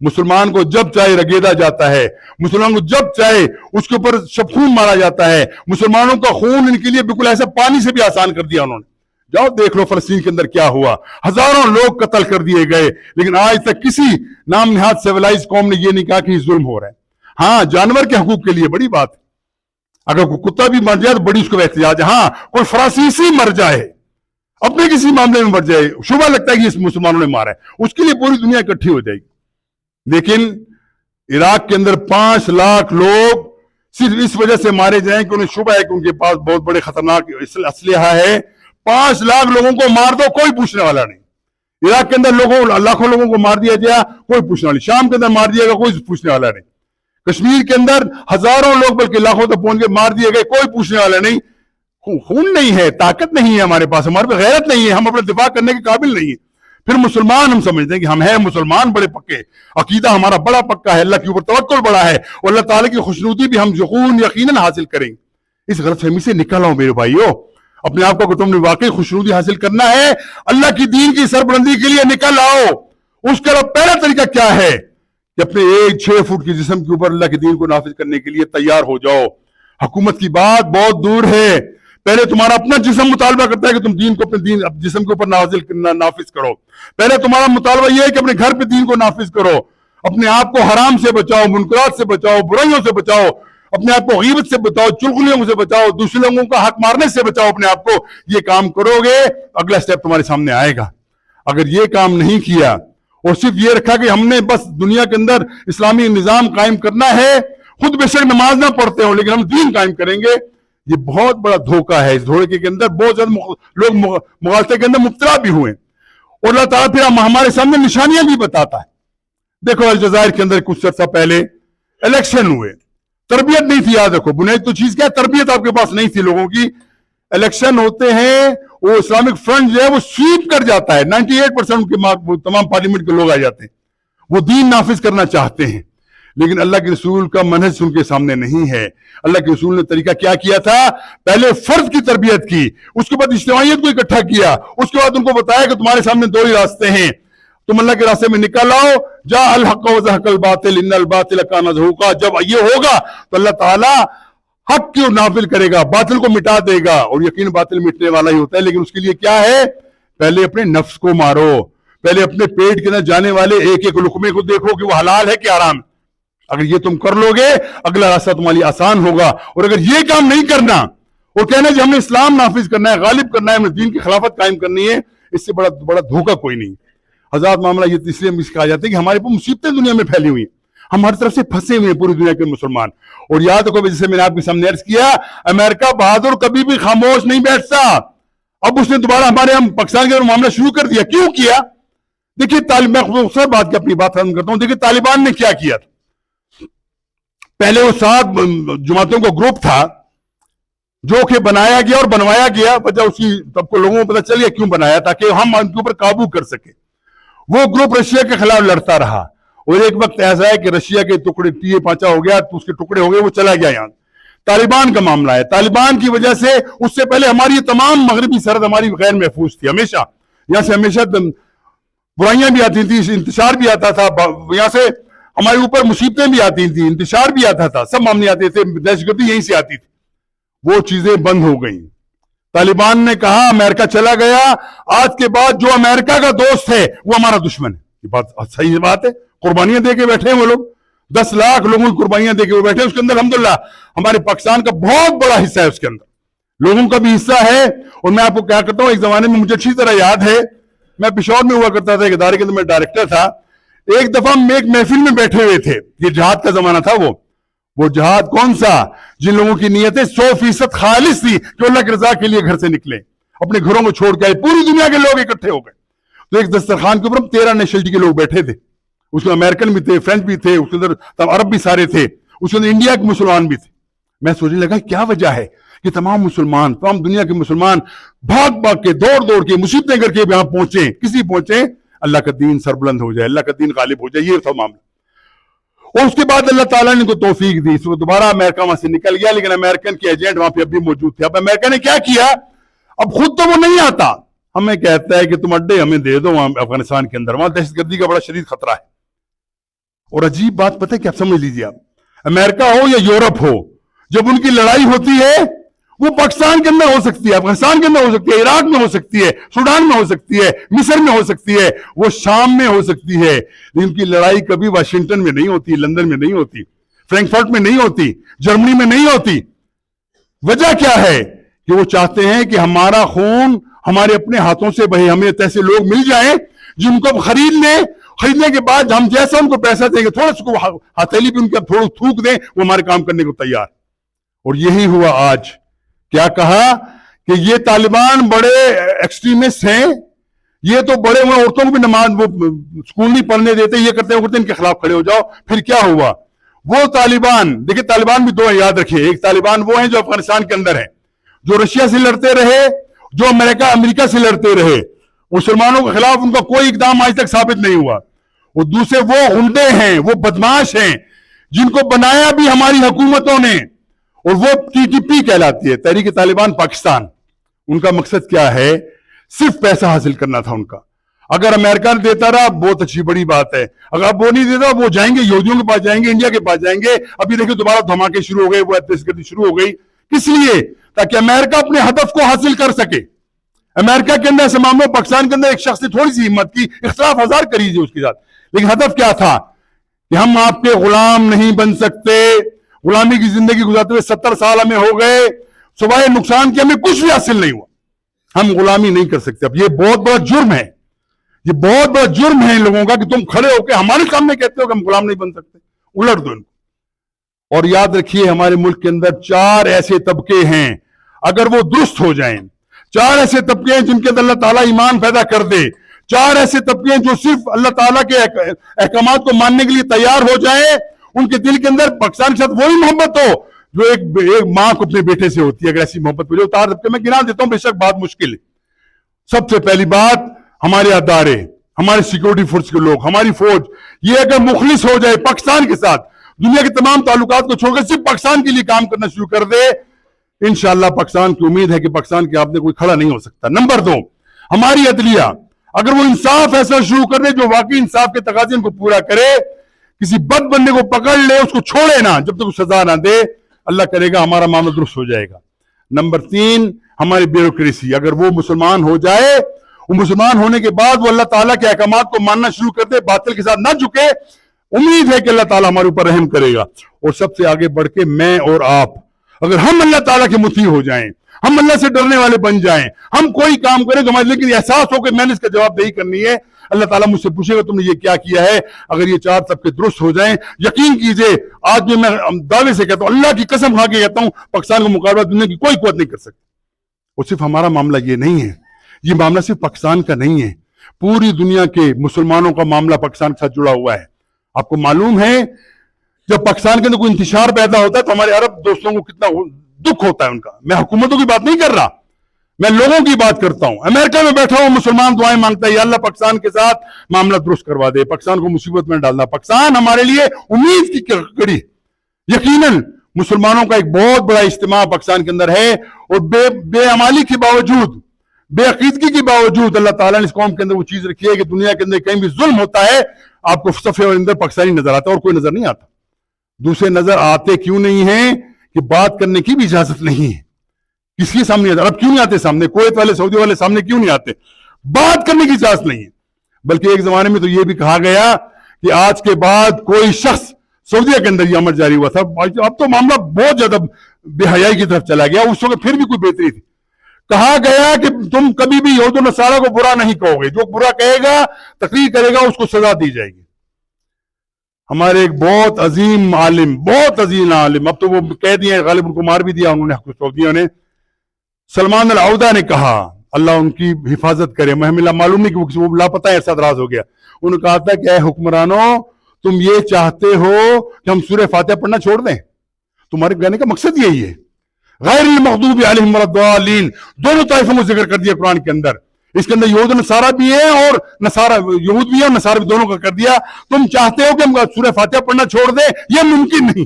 مسلمان کو جب چاہے رگیدا جاتا ہے, مسلمان کو جب چاہے اس کے اوپر خون مارا جاتا ہے. مسلمانوں کا خون ان کے لیے بالکل ایسا پانی سے بھی آسان کر دیا انہوں نے. جاؤ دیکھ لو فلسطین کے اندر کیا ہوا, ہزاروں لوگ قتل کر دیے گئے, لیکن آج تک کسی نام نہاد سیولائز قوم نے یہ نہیں کہا کہ یہ ظلم ہو رہا ہے. ہاں, جانور کے حقوق کے لیے بڑی بات ہے. اگر کوئی کتا بھی مر جائے تو بڑی اس کو احتجاج. ہاں, کوئی فرانسیسی مر جائے, اپنے کسی معاملے میں مر جائے, شبہ لگتا ہے کہ اس مسلمانوں نے مارا ہے, اس کے لیے پوری دنیا اکٹھی ہو جائے گی. لیکن عراق کے اندر 5 لاکھ لوگ صرف اس وجہ سے مارے جائیں کہ انہیں شبہ ہے کہ ان کے پاس بہت بڑے خطرناک اسلحہ ہے. 5 لاکھ لوگوں کو مار دو, کوئی پوچھنے والا نہیں. عراق کے اندر لاکھوں لوگوں کو مار دیا گیا, کوئی پوچھنے والا نہیں. شام کے اندر مار دیا گیا, کوئی پوچھنے والا نہیں. کشمیر کے اندر ہزاروں لوگ بلکہ لاکھوں تک پہنچ کے مار دیے گئے, کوئی پوچھنے والا نہیں. خون نہیں ہے, طاقت نہیں ہے ہمارے پاس, ہمارے پاس غیرت نہیں ہے, ہم اپنا دفاع کرنے کے قابل نہیں ہیں. پھر مسلمان ہم سمجھتے ہیں کہ ہم ہیں مسلمان بڑے پکے, عقیدہ ہمارا بڑا پکا ہے, اللہ کے اوپر توکل بڑا ہے, اور اللہ تعالیٰ کی خوشنودی بھی ہم یقیناً حاصل کریں گے. اس غلط فہمی سے نکل آؤ میرے بھائیو. اپنے آپ کو تم نے واقعی خوشنودی حاصل کرنا ہے, اللہ کی دین کی سربلندی کے لیے نکل آؤ. اس کا پہلا طریقہ کیا ہے کہ اپنے 6 فٹ کے جسم کے اوپر اللہ کے دین کو نافذ کرنے کے لیے تیار ہو جاؤ. حکومت کی بات بہت دور ہے. پہلے تمہارا اپنا جسم مطالبہ کرتا ہے کہ تم دین کو اپنے جسم کے اوپر نافذ کرو. پہلے تمہارا مطالبہ یہ ہے کہ اپنے گھر پہ دین کو نافذ کرو. اپنے آپ کو حرام سے بچاؤ, منکرات سے بچاؤ, برائیوں سے بچاؤ, اپنے آپ کو غیبت سے بچاؤ, چغلیوں سے بچاؤ, دوسرے لوگوں کا حق مارنے سے بچاؤ اپنے آپ کو. یہ کام کرو گے, اگلا سٹیپ تمہارے سامنے آئے گا. اگر یہ کام نہیں کیا اور صرف یہ رکھا کہ ہم نے بس دنیا کے اندر اسلامی نظام قائم کرنا ہے, خود بے شک نماز نہ پڑھتے ہوں لیکن ہم دین قائم کریں گے, یہ بہت بڑا دھوکہ ہے. اس دھوکے کے اندر بہت زیادہ لوگ مغالطے کے اندر مبتلا بھی ہوئے, اور اللہ تعالیٰ پھر ہمارے سامنے نشانیاں بھی بتاتا ہے. دیکھو الجزائر کے اندر کچھ عرصہ پہلے الیکشن ہوئے, تربیت نہیں تھی. یاد رکھو, بنیادی تو چیز کیا ہے, تربیت آپ کے پاس نہیں تھی لوگوں کی. الیکشن ہوتے ہیں, وہ اسلامک فرنٹ جو ہے وہ سویپ کر جاتا ہے, 98% کے تمام پارلیمنٹ کے لوگ آ جاتے ہیں, وہ دین نافذ کرنا چاہتے ہیں. لیکن اللہ کے رسول کا منہج ان کے سامنے نہیں ہے. اللہ کے رسول نے طریقہ کیا کیا تھا, پہلے فرد کی تربیت کی, اس کے بعد اجتماعیت کو اکٹھا کیا, اس کے بعد ان کو بتایا کہ تمہارے سامنے 2 ہی راستے ہیں, تم اللہ کے راستے میں نکل آؤ. جا الحق وزہق الباطل ان الباطل کان زہوقا. جب یہ ہوگا تو اللہ تعالیٰ حق کو نافذ کرے گا, باطل کو مٹا دے گا, اور یقین باطل مٹنے والا ہی ہوتا ہے. لیکن اس کے لیے کیا ہے, پہلے اپنے نفس کو مارو, پہلے اپنے پیٹ کے اندر جانے والے ایک ایک لقمے کو دیکھو کہ وہ حلال ہے کہ حرام. اگر یہ تم کر لو گے, اگلا راستہ تمہارے لیے آسان ہوگا. اور اگر یہ کام نہیں کرنا اور کہنا کہ ہم نے اسلام نافذ کرنا ہے, غالب کرنا ہے, ہم نے دین کی خلافت قائم کرنی ہے, اس سے بڑا دھوکہ کوئی نہیں. حضرات معاملہ یہ اس لیے کہا جاتا ہے کہ ہمارے پاس مصیبتیں دنیا میں پھیلی ہوئی ہیں, ہم ہر طرف سے پھنسے ہوئے ہیں, پوری دنیا کے مسلمان. اور یاد رکھو, جیسے میں نے آپ کے سامنے عرض کیا, امریکہ بہادر کبھی بھی خاموش نہیں بیٹھتا. اب اس نے دوبارہ ہم پاکستان کے معاملہ شروع کر دیا. کیوں کیا؟ دیکھیے, میں بات کی اپنی بات ختم کرتا ہوں. دیکھیے طالبان نے کیا کیا تھا. پہلے وہ 7 جماعتوں کا گروپ تھا جو کہ بنایا گیا اور بنوایا گیا, وجہ اس کی تب کو لوگوں کو پتہ چل گیا کیوں بنایا, تاکہ ہم ان کے اوپر قابو کر سکیں. وہ گروپ رشیا کے خلاف لڑتا رہا, اور ایک وقت ایسا ہے کہ رشیا کے ٹکڑے ٹیے پانچا ہو گیا, تو اس کے ٹکڑے ہو گئے, وہ چلا گیا. یہاں طالبان کا معاملہ ہے. طالبان کی وجہ سے اس سے پہلے ہماری تمام مغربی سرحد ہماری غیر محفوظ تھی. ہمیشہ یہاں سے ہمیشہ برائیاں بھی آتی تھی, انتشار بھی آتا تھا, یہاں سے ہمارے اوپر مصیبتیں بھی آتی تھیں, انتشار بھی آتا تھا, سب معاملے آتے تھے, دہشت گردی یہیں سے آتی تھی. وہ چیزیں بند ہو گئیں. طالبان نے کہا امریکہ چلا گیا, آج کے بعد جو امریکہ کا دوست ہے وہ ہمارا دشمن ہے. یہ بات صحیح بات ہے, قربانیاں دے کے بیٹھے ہیں وہ لوگ, 10 لاکھ لوگوں کی قربانیاں دے کے وہ بیٹھے ہیں. اس کے اندر الحمدللہ ہمارے پاکستان کا بہت بڑا حصہ ہے, اس کے اندر لوگوں کا بھی حصہ ہے. اور میں آپ کو کیا کرتا ہوں, ایک زمانے میں مجھے اچھی طرح یاد ہے, میں پشاور میں ہوا کرتا تھا, ایک ادارے کے اندر میں ڈائریکٹر تھا. ایک دفعہ ہم ایک محفل میں بیٹھے ہوئے تھے, یہ جہاد کا زمانہ تھا. وہ جہاد کون سا, جن لوگوں کی نیتیں 100% خالص تھی کہ اللہ کی رضا کے لیے گھر سے نکلے, اپنے گھروں کو چھوڑ کے آئے, پوری دنیا کے لوگ اکٹھے ہو گئے. تو ایک دسترخوان کے اوپر ہم 13 نیشنلٹی کے لوگ بیٹھے تھے. اس میں امریکن بھی تھے, فرینچ بھی تھے, اس کے اندر عرب بھی سارے تھے, اس کے اندر انڈیا کے مسلمان بھی تھے. میں سوچنے لگا کیا وجہ ہے کہ تمام مسلمان, تمام دنیا کے مسلمان بھاگ بھاگ کے, دوڑ کے, مصیبتیں کر کے یہاں پہنچے. کسی پہنچے اللہ کا دین سربلند ہو جائے, اللہ کا دین غالب ہو جائے, یہ تھا معاملہ. اور اس کے بعد اللہ تعالیٰ نے کو توفیق دی, وہ دوبارہ امریکہ وہاں سے نکل گیا, لیکن امریکن کے ایجنٹ وہاں پہ اب بھی موجود تھے. اب امریکہ نے کیا کیا, اب خود تو وہ نہیں آتا, ہمیں کہتا ہے کہ تم اڈے ہمیں دے دو وہاں افغانستان کے اندر, وہاں دہشت گردی کا بڑا شدید خطرہ ہے. اور عجیب بات پتہ ہے کیا, سمجھ لیجیے آپ, امریکہ ہو یا یورپ ہو, جب ان کی لڑائی ہوتی ہے وہ پاکستان کے اندر ہو سکتی ہے, افغانستان کے اندر ہو سکتی ہے, عراق میں ہو سکتی ہے, سوڈان میں ہو سکتی ہے, مصر میں ہو سکتی ہے, وہ شام میں ہو سکتی ہے, لیکن ان کی لڑائی کبھی واشنگٹن میں نہیں ہوتی, لندن میں نہیں ہوتی, فرینکفرٹ میں نہیں ہوتی, جرمنی میں نہیں ہوتی. وجہ کیا ہے کہ وہ چاہتے ہیں کہ ہمارا خون ہمارے اپنے ہاتھوں سے بہے, ہمیں ایسے لوگ مل جائیں جن کو خرید لیں, خریدنے کے بعد ہم جیسا ان کو پیسہ دیں گے, تھوڑا سا کو ہتھیلی بھی ان کے تھوڑا تھوک دیں, وہ ہمارے کام کرنے کو تیار. اور یہی ہوا آج. کیا کہا کہ یہ طالبان بڑے ایکسٹریمسٹ ہیں, یہ تو بڑے عورتوں کو بھی نماز وہ اسکول نہیں پڑھنے دیتے, یہ کرتے ہیں, ان کے خلاف کھڑے ہو جاؤ. پھر کیا ہوا, وہ طالبان, دیکھیں طالبان بھی دو ہیں, یاد رکھیے. ایک طالبان وہ ہیں جو افغانستان کے اندر ہیں, جو رشیا سے لڑتے رہے, جو امریکہ سے لڑتے رہے, مسلمانوں کے خلاف ان کا کوئی اقدام آج تک ثابت نہیں ہوا. اور دوسرے وہ غنڈے ہیں, وہ بدماش ہیں, جن کو بنایا بھی ہماری حکومتوں نے, اور وہ TTP کہلاتی ہے, تحریک طالبان پاکستان. ان کا مقصد کیا ہے, صرف پیسہ حاصل کرنا تھا ان کا. اگر امریکہ دیتا رہا بہت اچھی بڑی بات ہے, اگر اب وہ نہیں دیتا وہ جائیں گے, یہودیوں کے پاس جائیں گے, انڈیا کے پاس جائیں گے. ابھی دیکھیں دوبارہ دھماکے شروع ہو گئے, وہ دہشت گردی شروع ہو گئی. کس لیے, تاکہ امریکہ اپنے ہدف کو حاصل کر سکے. امریکہ کے اندر ایسے معاملوں, پاکستان کے اندر ایک شخص نے تھوڑی سی ہمت کی, اختلاف ہزار کریجیے اس کے ساتھ, لیکن ہدف کیا تھا کہ ہم آپ کے غلام نہیں بن سکتے. غلامی کی زندگی گزارتے ہوئے 70 سال ہمیں ہو گئے, سوائے نقصان کے ہمیں کچھ بھی حاصل نہیں ہوا, ہم غلامی نہیں کر سکتے. اب یہ بہت بڑا جرم ہے, یہ بہت بڑا جرم ہے ان لوگوں کا کہ تم کھڑے ہو کے ہمارے سامنے کہتے ہو کہ ہم غلام نہیں بن سکتے. الٹ دو ان کو. اور یاد رکھیے ہمارے ملک کے اندر 4 ایسے طبقے ہیں, اگر وہ درست ہو جائیں, 4 ایسے طبقے ہیں جن کے اندر اللہ تعالیٰ ایمان پیدا کر دے, 4 ایسے طبقے ہیں جو صرف اللہ تعالیٰ کے احکامات کو ماننے کے لیے تیار ہو جائیں, ان کے دل کے اندر پاکستان کے ساتھ وہی محبت ہو جو ایک ماں کو اپنے بیٹے سے ہوتی ہے. اگر ایسی محبت ملے, 4 طبقے میں گنا دیتا ہوں, بے شک بات مشکل ہے. سب سے پہلی بات, ہمارے ادارے, ہمارے سیکورٹی فورس کے لوگ, ہماری فوج, یہ اگر مخلص ہو جائے پاکستان کے ساتھ, دنیا کے تمام تعلقات کو چھوڑ کر صرف پاکستان کے لیے کام کرنا شروع کر دے, انشاءاللہ پاکستان کی امید ہے کہ پاکستان کے آپ نے کوئی کھڑا نہیں ہو سکتا. نمبر 2, ہماری عدلیہ, اگر وہ انصاف فیصلہ شروع کر دے جو واقعی انصاف کے تقاضے کو پورا کرے, کسی بد بندے کو پکڑ لے, اس کو چھوڑے نہ جب تک سزا نہ دے, اللہ کرے گا ہمارا معاملہ درست ہو جائے گا. نمبر 3, ہماری بیوروکریسی, اگر وہ مسلمان ہو جائے, وہ مسلمان ہونے کے بعد وہ اللہ تعالیٰ کے احکامات کو ماننا شروع کر دے, باطل کے ساتھ نہ جھکے, امید ہے کہ اللہ تعالیٰ ہمارے اوپر رحم کرے گا. اور سب سے آگے بڑھ کے میں اور آپ, اگر ہم اللہ تعالیٰ کے مطیع ہو جائیں, ہم اللہ سے ڈرنے والے بن جائیں, ہم کوئی کام کریں تو ہمارے لیکن احساس ہو کہ میں نے اس کا جواب دہی کرنی ہے, اللہ تعالیٰ مجھ سے پوچھے گا تم نے یہ کیا کیا ہے. اگر یہ 4 طبقے درست ہو جائیں, یقین کیجئے آج بھی میں دعوے سے کہتا ہوں, اللہ کی قسم کھا کے کہتا ہوں, پاکستان کا مقابلہ دنیا کی کوئی قوت نہیں کر سکتی. اور صرف ہمارا معاملہ یہ نہیں ہے, یہ معاملہ صرف پاکستان کا نہیں ہے, پوری دنیا کے مسلمانوں کا معاملہ پاکستان کے ساتھ جڑا ہوا ہے. آپ کو معلوم ہے جب پاکستان کے اندر کوئی انتشار پیدا ہوتا ہے تو ہمارے عرب دوستوں کو کتنا دکھ ہوتا ہے ان کا. میں حکومتوں کی بات نہیں کر رہا, میں لوگوں کی بات کرتا ہوں. امریکہ میں بیٹھا ہوں مسلمان دعائیں مانگتا ہے, یا اللہ پاکستان کے ساتھ معاملہ درست کروا دے, پاکستان کو مصیبت میں ڈالنا. پاکستان ہمارے لیے امید کی کڑی. یقیناً مسلمانوں کا ایک بہت بڑا اجتماع پاکستان کے اندر ہے, اور بے عمالی کے باوجود, بے عقیدگی کے باوجود اللہ تعالیٰ نے اس قوم کے اندر وہ چیز رکھی ہے کہ دنیا کے اندر کہیں بھی ظلم ہوتا ہے آپ کو صفحے اور اندر پاکستانی نظر آتا ہے اور کوئی نظر نہیں آتا. دوسرے نظر آتے کیوں نہیں ہیں کہ بات کرنے کی بھی اجازت نہیں ہے. کس کے سامنے عرب کیوں نہیں آتے سامنے, کویت والے سعودی والے سامنے کیوں نہیں آتے؟ بات کرنے کی اجازت نہیں ہے. بلکہ ایک زمانے میں تو یہ بھی کہا گیا کہ آج کے بعد کوئی شخص, سعودیہ کے اندر یہ عمل جاری ہوا تھا, اب تو معاملہ بہت زیادہ بے حیائی کی طرف چلا گیا, اس وقت پھر بھی کوئی بہتری تھی. کہا گیا کہ تم کبھی بھی یہود و نصارہ کو برا نہیں کہو گے, جو برا کہے گا تقریر کرے گا اس کو سزا دی جائے گی. ہمارے ایک بہت عظیم عالم, اب تو وہ کہہ دیے, غالب ان کو مار بھی دیا انہوں نے, سعودیوں نے, سلمان العودہ نے کہا اللہ ان کی حفاظت کرے, محملہ معلوم نہیں کہ وہ لاپتہ ہے, ایسا دراز ہو گیا. انہوں نے کہا تھا کہ اے حکمرانوں, تم یہ چاہتے ہو کہ ہم سورہ فاتحہ پڑھنا چھوڑ دیں؟ تمہارے کہنے کا مقصد یہی ہے. غیر المغضوب علیہم ولا الضالین, دونوں طائفوں کو ذکر کر دیا قرآن کے اندر. اس کے اندر یہود و نصارہ بھی ہے اور یہود بھی ہے اور نصارہ بھی, دونوں کا کر دیا. تم چاہتے ہو کہ ہم سورہ فاتحہ پڑھنا چھوڑ دیں؟ یہ ممکن نہیں.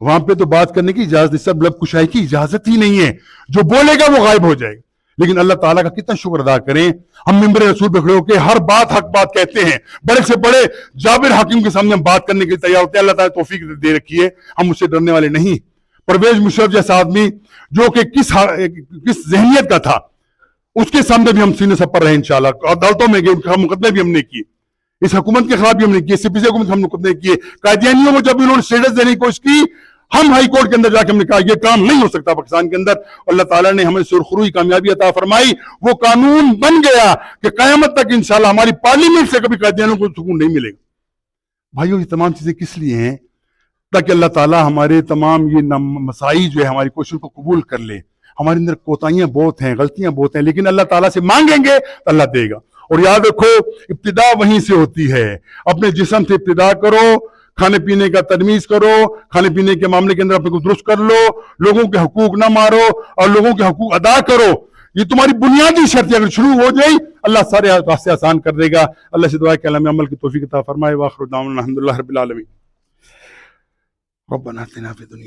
وہاں پہ تو بات کرنے کی اجازت, اس سے لب کشائی کی اجازت ہی نہیں ہے. جو بولے گا وہ غائب ہو جائے گا. لیکن اللہ تعالیٰ کا کتنا شکر ادا کریں, ہم ممبر رسول پہ کھڑے ہو کے ہر بات حق بات کہتے ہیں. بڑے سے بڑے جابر حاکم کے سامنے ہم بات کرنے کے لیے تیار ہوتے ہیں. اللہ تعالیٰ توفیق دے رکھی ہے, ہم اس سے ڈرنے والے نہیں. پرویز مشرف جیسا آدمی جو کہ کس ذہنیت کا تھا, اس کے سامنے بھی ہم سینے سے پر رہے انشاءاللہ. عدالتوں میں گئے, ان کے مقدمے بھی ہم نے کیے, اس حکومت کے خلاف بھی ہم نے کیے, CPC حکومت ہم نے مقدمے کیے. قادیانیوں کو جب انہوں نے اسٹیٹس دینے کی کوشش کی, ہم ہائی کورٹ کے اندر جا کے ہم نے کہا یہ کام نہیں ہو سکتا پاکستان کے اندر. اللہ تعالیٰ نے ہمیں سرخروئی کامیابی عطا فرمائی, وہ قانون بن گیا کہ قیامت تک انشاءاللہ ہماری پارلیمنٹ سے کبھی قادیانیوں کو سکون نہیں ملے گا. بھائیو, یہ تمام چیزیں کس لیے ہیں؟ تاکہ اللہ تعالیٰ ہمارے تمام یہ مسائی جو ہے ہماری کوششوں کو قبول کر لے. ہمارے اندر کوتاہیاں بہت ہیں, غلطیاں بہت ہیں, لیکن اللہ تعالیٰ سے مانگیں گے تو اللہ دے گا. اور یاد رکھو, ابتدا وہیں سے ہوتی ہے. اپنے جسم سے ابتدا کرو, کھانے پینے کا تمیز کرو, کھانے پینے کے معاملے کے اندر اپنے کو درست کر لو, لوگوں کے حقوق نہ مارو اور لوگوں کے حقوق ادا کرو. یہ تمہاری بنیادی شرط ہے. اگر شروع ہو جائے اللہ سارے راستے آسان کر دے گا. اللہ سے دعا ہے کہ اللہ میں عمل کی توفیق عطا فرمائے. وآخر دعوانا الحمدللہ رب العالمین. ربنا آتنا فی الدنیا